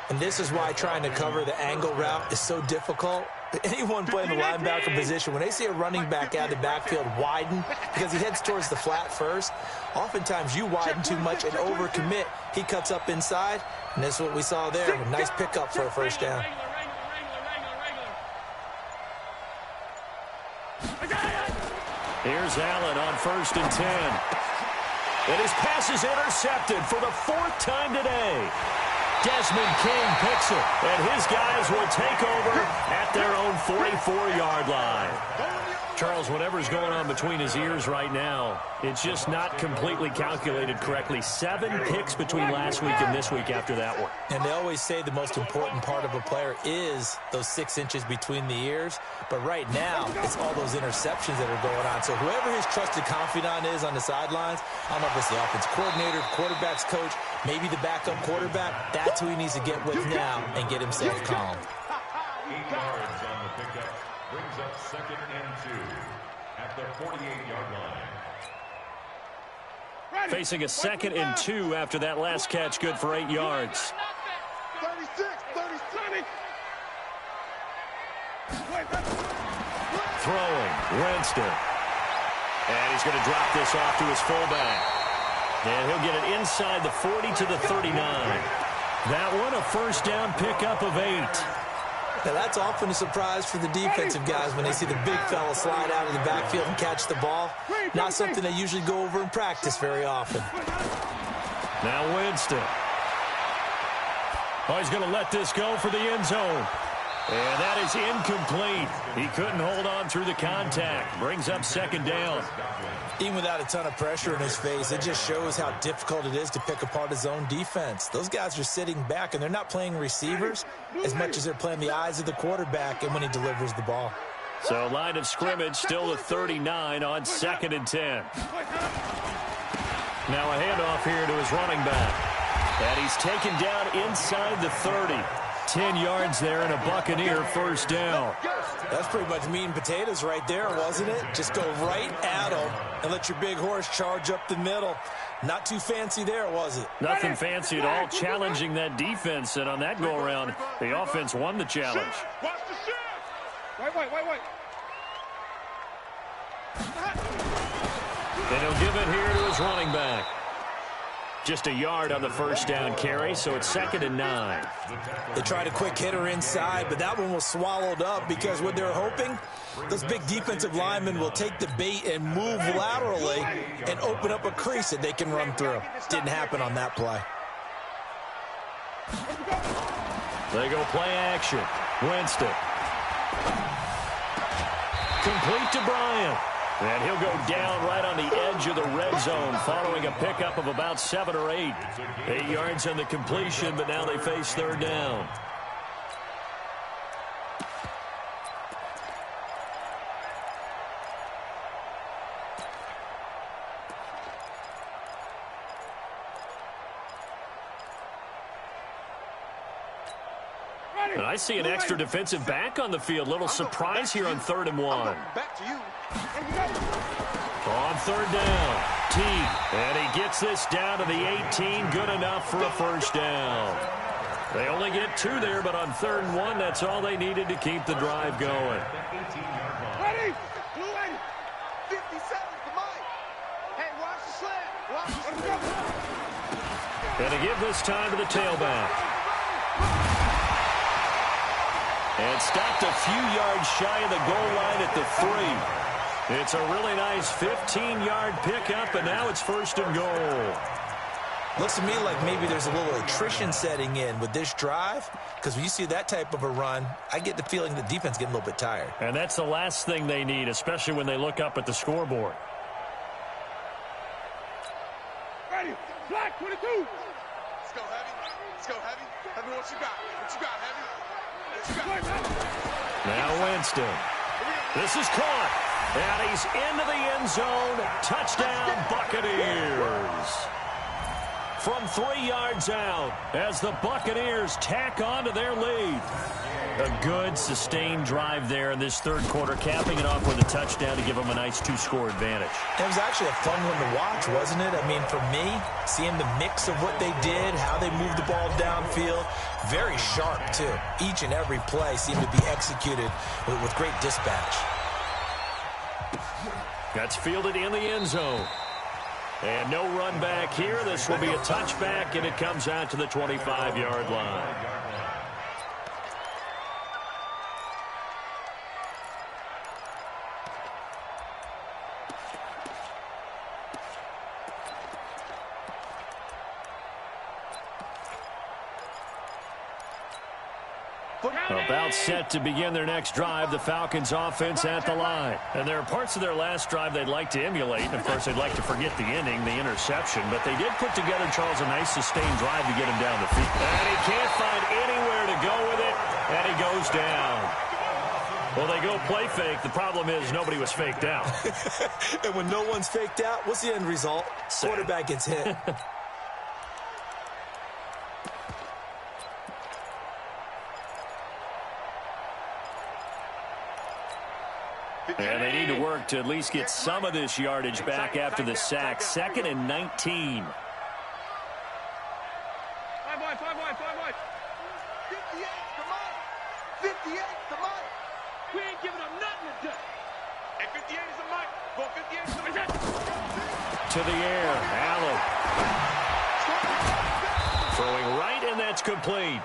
And this is why trying to cover the angle route is so difficult. Anyone playing the linebacker position, when they see a running back out of the backfield widen because he heads towards the flat first, oftentimes you widen too much and overcommit. He cuts up inside, and that's what we saw there. A nice pickup for a first down. Here's Allen on 1st and 10. And his pass is intercepted for the 4th time today. Desmond King picks it, and his guys will take over at their own 44-yard line. Charles, whatever's going on between his ears right now, it's just not completely calculated correctly. 7 picks between last week and this week after that one. And they always say the most important part of a player is those 6 inches between the ears. But right now, it's all those interceptions that are going on. So whoever his trusted confidant is on the sidelines, I don't know if it's the offense coordinator, quarterback's coach, maybe the backup quarterback, that's who he needs to get with now and get himself calm. 8 yards on the pickup. Brings up 2nd and 2 at the 48-yard line. Facing a 2nd and 2 after that last catch, good for 8 yards. 36, 30. Throwing, Winston. And he's going to drop this off to his fullback. And he'll get it inside the 40 to the 39. That one a first down pickup of 8. Now, that's often a surprise for the defensive guys when they see the big fella slide out of the backfield and catch the ball. Not something they usually go over in practice very often. Now Winston. Oh, he's going to let this go for the end zone. And that is incomplete. He couldn't hold on through the contact. Brings up 2nd down. Even without a ton of pressure in his face, it just shows how difficult it is to pick apart his own defense. Those guys are sitting back, and they're not playing receivers as much as they're playing the eyes of the quarterback and when he delivers the ball. So line of scrimmage still the 39 on 2nd and 10. Now a handoff here to his running back. And he's taken down inside the 30. 10 yards there and a Buccaneer first down. That's pretty much meat and potatoes right there, wasn't it? Just go right at him and let your big horse charge up the middle. Not too fancy there, was it? Nothing fancy at all, challenging that defense. And on that go-around, the offense won the challenge. Watch the shift. Wait. And he'll give it here to his running back. Just a yard on the first down carry, so it's 2nd and 9. They tried a quick hitter inside, but that one was swallowed up because what they're hoping, those big defensive linemen will take the bait and move laterally and open up a crease that they can run through. Didn't happen on that play. They go play action. Winston. Complete to Bryant. And he'll go down right on the edge of the red zone following a pickup of about 7 or 8. 8 yards on the completion, but now they face 3rd down. And I see an extra defensive back on the field. Little surprise here on 3rd and 1. Back to you. On 3rd down, T. And he gets this down to the 18. Good enough for a first down. They only get 2 there, but on 3rd and 1, that's all they needed to keep the drive going. Ready? 57, come on. Hey, watch the slant. Watch the slant. And to give this time to the tailback. And stopped a few yards shy of the goal line at the 3. It's a really nice 15-yard pickup, and now it's 1st and goal. Looks to me like maybe there's a little attrition setting in with this drive, because when you see that type of a run, I get the feeling the defense getting a little bit tired. And that's the last thing they need, especially when they look up at the scoreboard. Ready? Black 22. Let's go, Heavy. Let's go, Heavy. Heavy, what you got? What you got, Heavy? What you got? Now Winston. This is caught. And he's into the end zone. Touchdown, Buccaneers. From 3 yards out as the Buccaneers tack on to their lead. A good, sustained drive there in this 3rd quarter, capping it off with a touchdown to give them a nice 2-score advantage. It was actually a fun one to watch, wasn't it? I mean, for me, seeing the mix of what they did, how they moved the ball downfield, very sharp, too. Each and every play seemed to be executed with great dispatch. That's fielded in the end zone. And no run back here. This will be a touchback, and it comes out to the 25-yard line. About set to begin their next drive, the Falcons offense at the line. And there are parts of their last drive they'd like to emulate. And, of course, they'd like to forget the ending, the interception. But they did put together, Charles, a nice sustained drive to get him down the field. And he can't find anywhere to go with it, and he goes down. Well, they go play fake. The problem is nobody was faked out. And when no one's faked out, what's the end result? Quarterback gets hit. And they need to work to at least get some of this yardage back after the sack. 2nd and 19. 5 wide, 5 wide, 5 wide. 58, come on. 58, come on. We ain't giving up nothing today. Hey, 58 is a mic. Go 58 is a mic. To the air, Allen. Throwing right, and that's complete.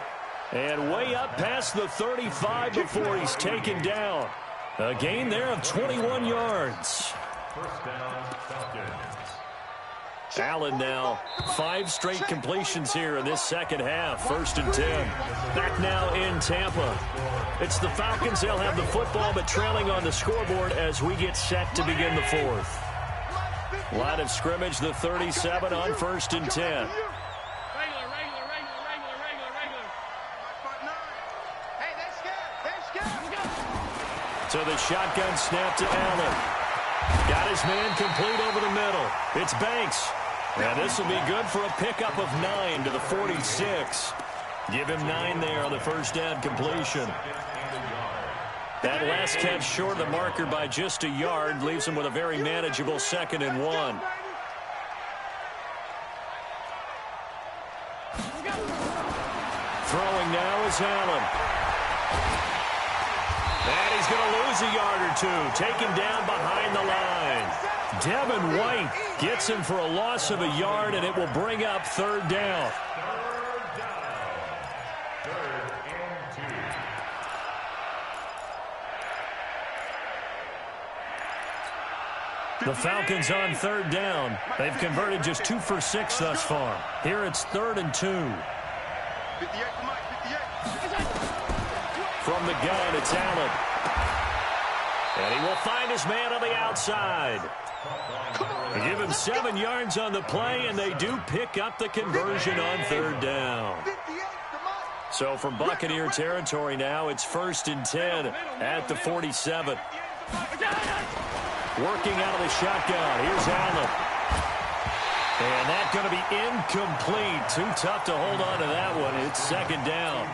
And way up past the 35 before he's taken down. A gain there of 21 yards. First down, Falcons. Allen now 5 straight completions here in this second half. 1st and 10. Back now in Tampa. It's the Falcons. They'll have the football, but trailing on the scoreboard as we get set to begin the 4th. Line of scrimmage, the 37 on 1st and 10. So the shotgun snap to Allen. Got his man complete over the middle. It's Banks. And this will be good for a pickup of 9 to the 46. Give him 9 there on the first down completion. That last catch short of the marker by just a yard leaves him with a very manageable 2nd and 1. Throwing now is Allen. And he's going to lose a yard or 2. Taken down behind the line. Devin White gets him for a loss of a yard, and it will bring up 3rd down. The Falcons on 3rd down. They've converted just 2 for 6 thus far. Here it's 3rd and 2. 58 to Mike, 58. From the gun, it's Allen. And he will find his man on the outside. They give him 7 yards on the play, and they do pick up the conversion on 3rd down. So from Buccaneer territory now, it's 1st and 10 at the 47. Working out of the shotgun. Here's Allen. And that's going to be incomplete. Too tough to hold on to that one. It's 2nd down.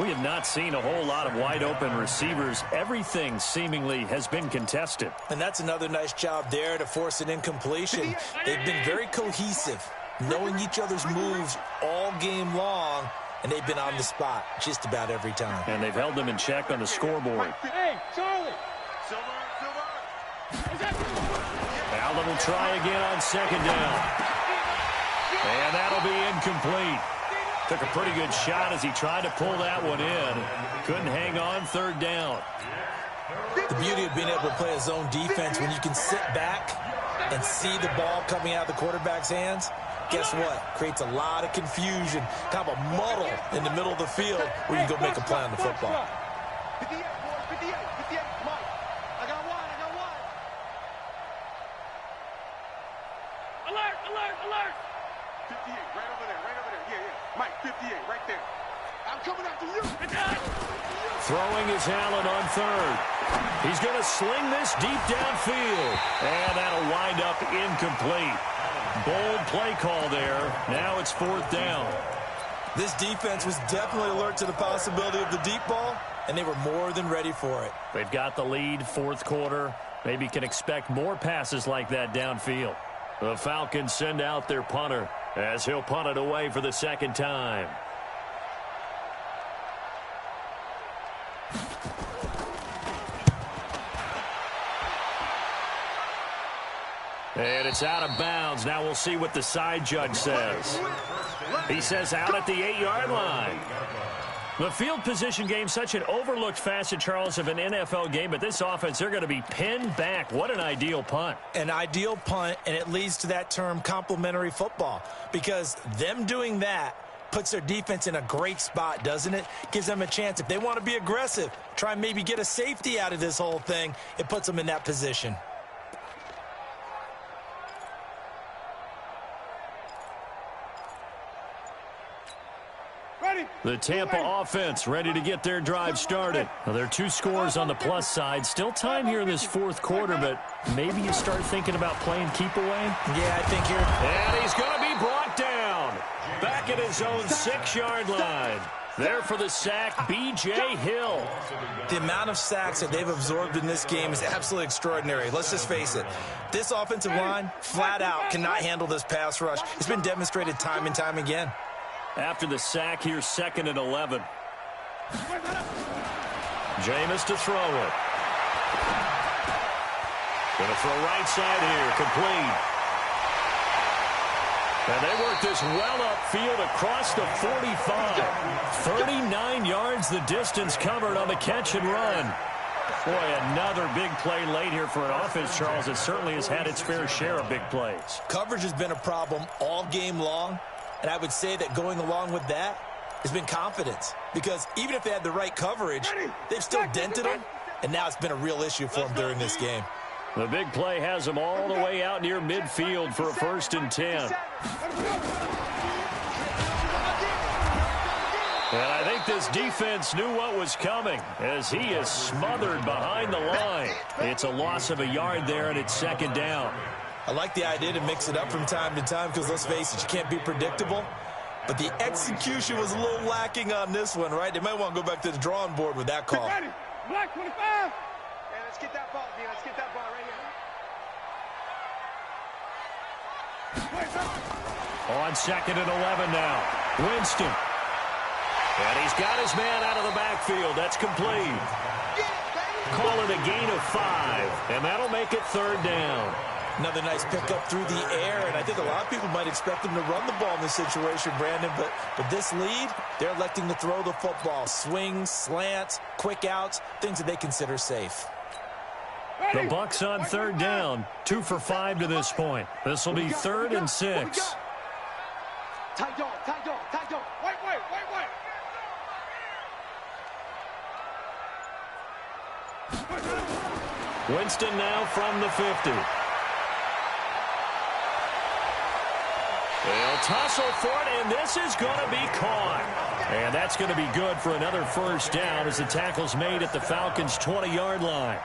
We have not seen a whole lot of wide-open receivers. Everything seemingly has been contested. And that's another nice job there to force an incompletion. They've been very cohesive, knowing each other's moves all game long, and they've been on the spot just about every time. And they've held them in check on the scoreboard. Hey, Charlie! Allen will try again on second down. And that'll be incomplete. Took a pretty good shot as he tried to pull that one in. Couldn't hang on third down. The beauty of being able to play a zone defense when you can sit back and see the ball coming out of the quarterback's hands, guess what? Creates a lot of confusion, kind of a muddle in the middle of the field where you can go make a play on the football. 58, boy, 58, 58. Mike, I got one. Alert, alert, alert! 58, right over there. Yeah. Mike, 58, right there. I'm coming after you. Throwing is Allen on third. He's going to sling this deep downfield. And that'll wind up incomplete. Bold play call there. Now it's fourth down. This defense was definitely alert to the possibility of the deep ball, and they were more than ready for it. They've got the lead, fourth quarter. Maybe can expect more passes like that downfield. The Falcons send out their punter as he'll punt it away for the second time. And it's out of bounds. Now we'll see what the side judge says. He says out at the 8-yard line. The field position game, such an overlooked facet, Charles, of an NFL game. But this offense, they're going to be pinned back. What an ideal punt. An ideal punt, and it leads to that term complementary football. Because them doing that puts their defense in a great spot, doesn't it? Gives them a chance. If they want to be aggressive, try and maybe get a safety out of this whole thing, it puts them in that position. The Tampa offense ready to get their drive started. Now, there are 2 scores on the plus side. Still time here in this fourth quarter, but maybe you start thinking about playing keep away. Yeah, I think here. And he's going to be brought down. Back at his own 6-yard line. There for the sack, B.J. Hill. The amount of sacks that they've absorbed in this game is absolutely extraordinary. Let's just face it. This offensive line, flat out, cannot handle this pass rush. It's been demonstrated time and time again. After the sack, here's 2nd and 11. Jameis to throw it. Going to throw right side here, complete. And they work this well upfield across the 45. 39 yards the distance covered on the catch and run. Boy, another big play late here for an offense, Charles, that certainly has had its fair share of big plays. Coverage has been a problem all game long. And I would say that going along with that has been confidence. Because even if they had the right coverage, they've still dented them. And now it's been a real issue for them during this game. The big play has them all the way out near midfield for a 1st and 10. And I think this defense knew what was coming as he is smothered behind the line. It's a loss of a yard there, and it's 2nd down. I like the idea to mix it up from time to time because, let's face it, you can't be predictable. But the execution was a little lacking on this one, right? They might want to go back to the drawing board with that call. Black 25! Yeah, let's get that ball, D. Let's get that ball right here. On 2nd and 11 now. Winston. And he's got his man out of the backfield. That's complete. Call it a gain of 5. And that'll make it 3rd down. Another nice pickup through the air, and I think a lot of people might expect them to run the ball in this situation, Brandon, but this lead, they're electing to throw the football. Swings, slants, quick outs, things that they consider safe. The Bucs on 3rd down, 2 for 5 to this point. This will be 3rd and 6. Tight dog, tight dog, tight dog. Wait. Winston now from the 50. They'll tussle for it, and this is going to be caught. And that's going to be good for another first down as the tackle's made at the Falcons' 20-yard line.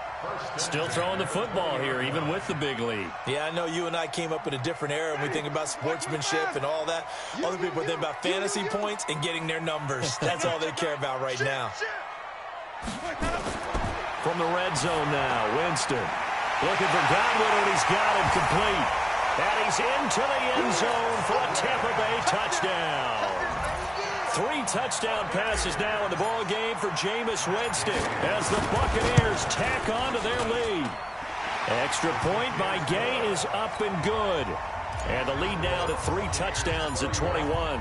Still throwing the football here, even with the big lead. Yeah, I know you and I came up in a different era, and we think about sportsmanship and all that. Other people think about fantasy points and getting their numbers. That's all they care about right now. From the red zone now, Winston. Looking for Godwin, and he's got him complete. And he's into the end zone for a Tampa Bay touchdown. 3 touchdown passes now in the ball game for Jameis Winston as the Buccaneers tack on to their lead. Extra point by Gay is up and good. And the lead now to 3 touchdowns at 21.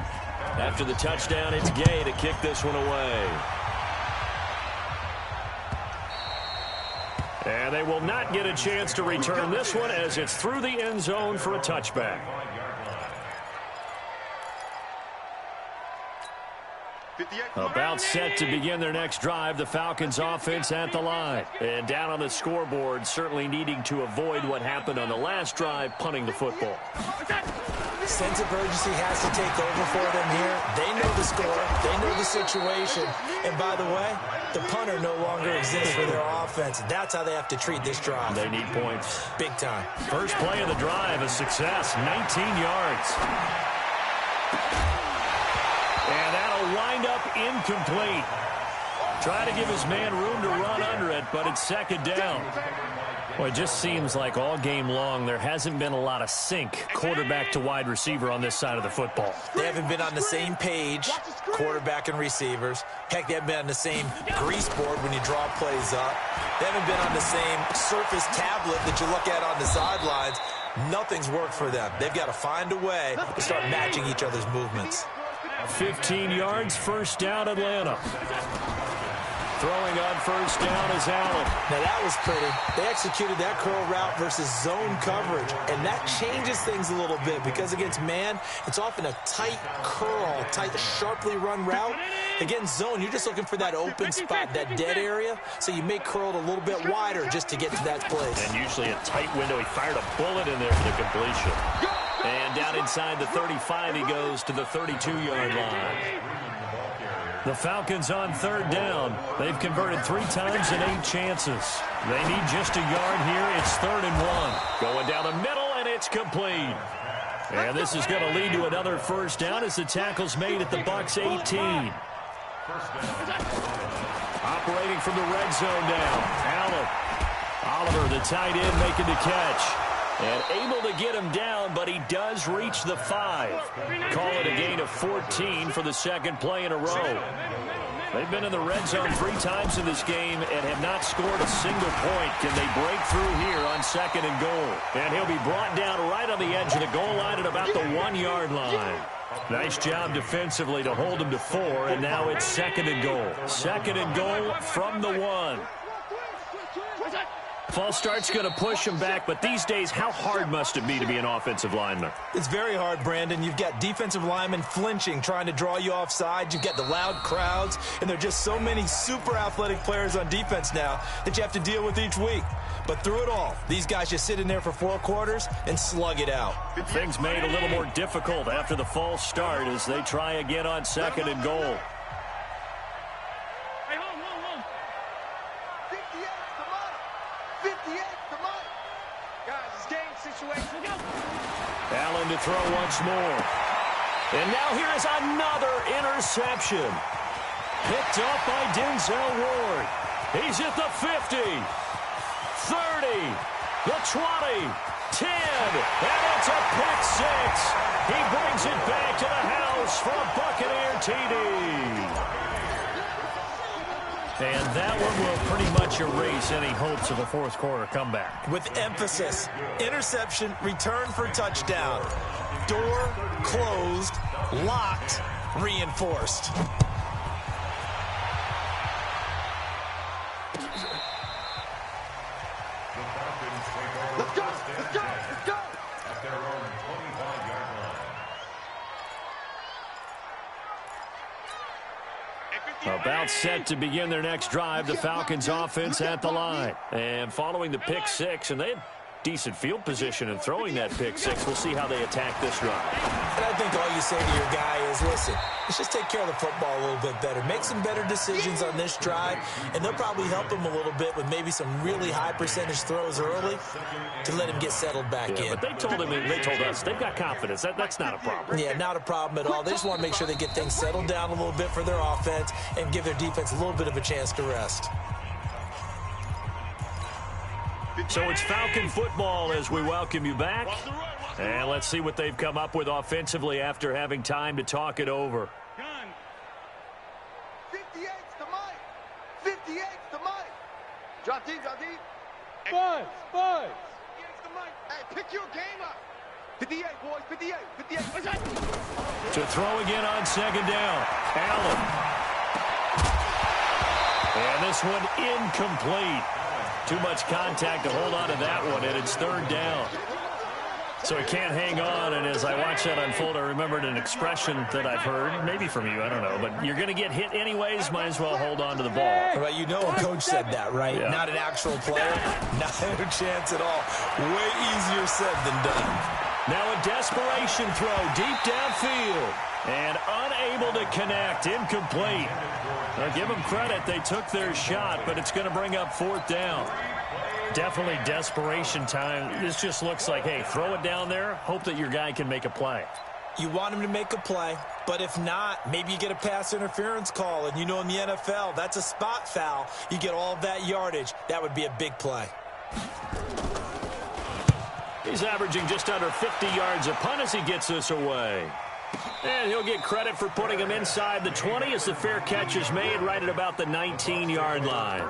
After the touchdown, it's Gay to kick this one away. And they will not get a chance to return this one as it's through the end zone for a touchback. About set to begin their next drive, the Falcons offense at the line. And down on the scoreboard, certainly needing to avoid what happened on the last drive, punting the football. Sense of urgency has to take over for them here. They know the score. They know the situation. And by the way, the punter no longer exists for their offense. That's how they have to treat this drive. They need points. Big time. First play of the drive, a success, 19 yards. And that'll wind up incomplete. Trying to give his man room to run under it, but it's second down. Well, it just seems like all game long there hasn't been a lot of sync quarterback to wide receiver on this side of the football. They haven't been on the same page, quarterback and receivers. Heck, they haven't been on the same grease board when you draw plays up. They haven't been on the same surface tablet that you look at on the sidelines. Nothing's worked for them. They've got to find a way to start matching each other's movements. 15 yards, first down, Atlanta. Throwing on first down is Allen. Now that was pretty. They executed that curl route versus zone coverage, and that changes things a little bit because against man, it's often a tight curl, tight, sharply run route. Against zone, you're just looking for that open spot, that dead area, so you may curl it a little bit wider just to get to that place. And usually a tight window. He fired a bullet in there for the completion. And down inside the 35, he goes to the 32-yard line. The Falcons on third down. They've converted 3 times in 8 chances. They need just a yard here. It's 3rd and 1. Going down the middle, and it's complete. And this is going to lead to another first down as the tackle's made at the Bucs 18. Operating from the red zone now. Allen. Oliver, the tight end, making the catch. And able to get him down, but he does reach the 5. Call it a gain of 14 for the second play in a row. They've been in the red zone 3 times in this game and have not scored a single point. Can they break through here on 2nd and goal? And he'll be brought down right on the edge of the goal line at about the 1-yard line. Nice job defensively to hold him to 4, and now it's 2nd and goal. 2nd and goal from the 1. False start's going to push him back, but these days, how hard must it be to be an offensive lineman? It's very hard, Brandon. You've got defensive linemen flinching, trying to draw you offside. You've got the loud crowds, and there are just so many super athletic players on defense now that you have to deal with each week. But through it all, these guys just sit in there for 4 quarters and slug it out. Things made a little more difficult after the false start as they try again on 2nd and goal. Allen to throw once more. And now here is another interception. Picked up by Denzel Ward. He's at the 50, 30, the 20, 10, and it's a pick 6. He brings it back to the house for a Buccaneer TD. And that one will pretty much erase any hopes of a fourth quarter comeback. With emphasis, interception, return for touchdown. Door closed, locked, reinforced. Let's go, let's go, let's go. At their own 25-yard line. About set to begin their next drive, the Falcons offense at the line. And following the pick 6, and they decent field position in throwing that pick six. We'll see how they attack this drive. And I think all you say to your guy is, listen, let's just take care of the football a little bit better. Make some better decisions on this drive, and they'll probably help him a little bit with maybe some really high percentage throws early to let him get settled back in. But they told us they've got confidence. That's not a problem. Yeah, not a problem at all. They just want to make sure they get things settled down a little bit for their offense and give their defense a little bit of a chance to rest. So it's Falcon football as we welcome you back. And let's see what they've come up with offensively after having time to talk it over. 58's to Mike. 58's to Mike. Drop deep, drop deep. Five. 58's to Mike. Hey, pick your game up. 58, boys. 58. 58. To throw again on second down. Allen. And this one incomplete. Too much contact to hold on to that one, and it's third down. So he can't hang on, and as I watch that unfold, I remembered an expression that I've heard, maybe from you, I don't know, but you're going to get hit anyways, might as well hold on to the ball. Well, you know a coach said that, right? Yeah. Not an actual player. Not a chance at all. Way easier said than done. Now a desperation throw deep downfield, and unable to connect, incomplete. Now give them credit, they took their shot, but it's going to bring up fourth down. Definitely desperation time. This just looks like, hey, throw it down there, hope that your guy can make a play. You want him to make a play, but if not, maybe you get a pass interference call, and you know in the NFL, that's a spot foul. You get all of that yardage. That would be a big play. He's averaging just under 50 yards a punt as he gets this away. And he'll get credit for putting him inside the 20 as the fair catch is made right at about the 19-yard line.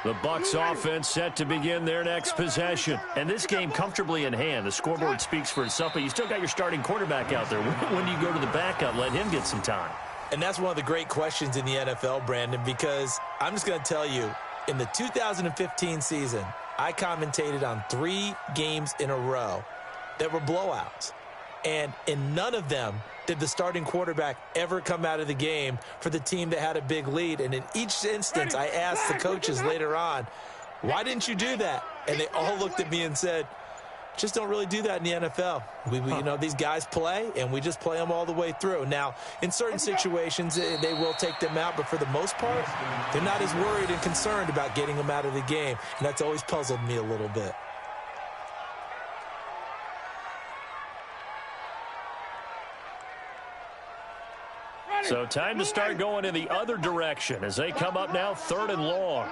The Bucs offense set to begin their next possession. And this game comfortably in hand. The scoreboard speaks for itself, but you still got your starting quarterback out there. When do you go to the backup? Let him get some time. And that's one of the great questions in the NFL, Brandon, because I'm just going to tell you, in the 2015 season, I commentated on 3 games in a row that were blowouts. And in none of them did the starting quarterback ever come out of the game for the team that had a big lead. And in each instance, I asked the coaches later on, why didn't you do that? And they all looked at me and said, just don't really do that in the NFL. You know, these guys play, and we just play them all the way through. Now, in certain situations, they will take them out, but for the most part, they're not as worried and concerned about getting them out of the game, and that's always puzzled me a little bit. So time to start going in the other direction as they come up now 3rd and long.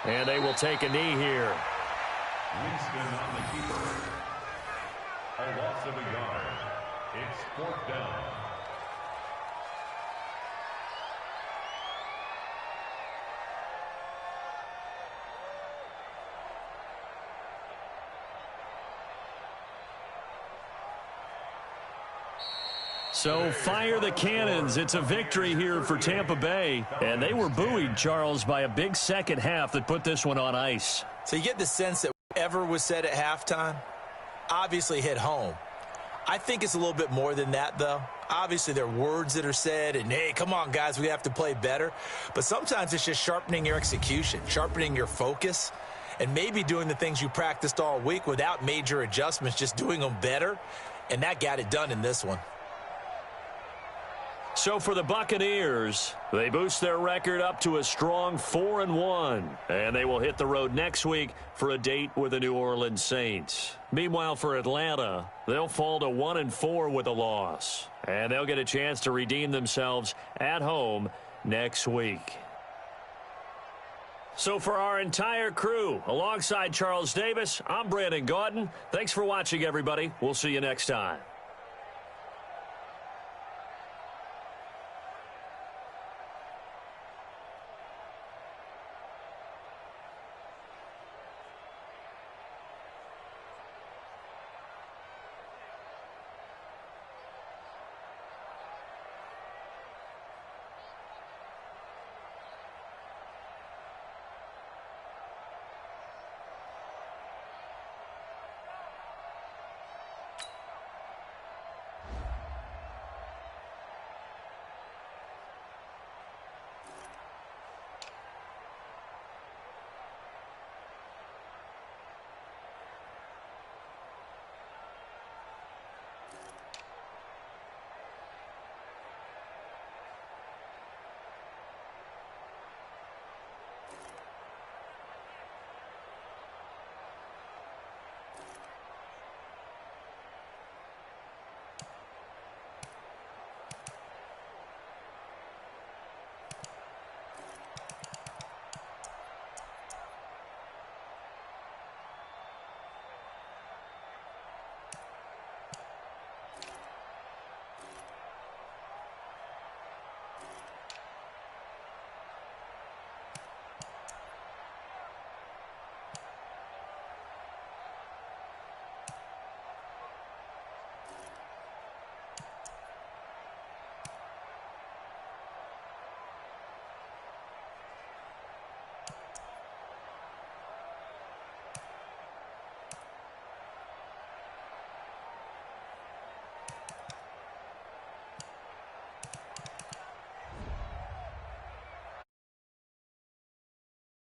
And they will take a knee here. Winston on the keeper. A loss of a yard. It's 4th down. So fire the cannons. It's a victory here for Tampa Bay. And they were buoyed, Charles, by a big second half that put this one on ice. So you get the sense that whatever was said at halftime obviously hit home. I think it's a little bit more than that, though. Obviously, there are words that are said, and, hey, come on, guys, we have to play better. But sometimes it's just sharpening your execution, sharpening your focus, and maybe doing the things you practiced all week without major adjustments, just doing them better. And that got it done in this one. So for the Buccaneers, they boost their record up to a strong 4-1. And they will hit the road next week for a date with the New Orleans Saints. Meanwhile, for Atlanta, they'll fall to 1-4 with a loss. And they'll get a chance to redeem themselves at home next week. So for our entire crew, alongside Charles Davis, I'm Brandon Gaudin. Thanks for watching, everybody. We'll see you next time.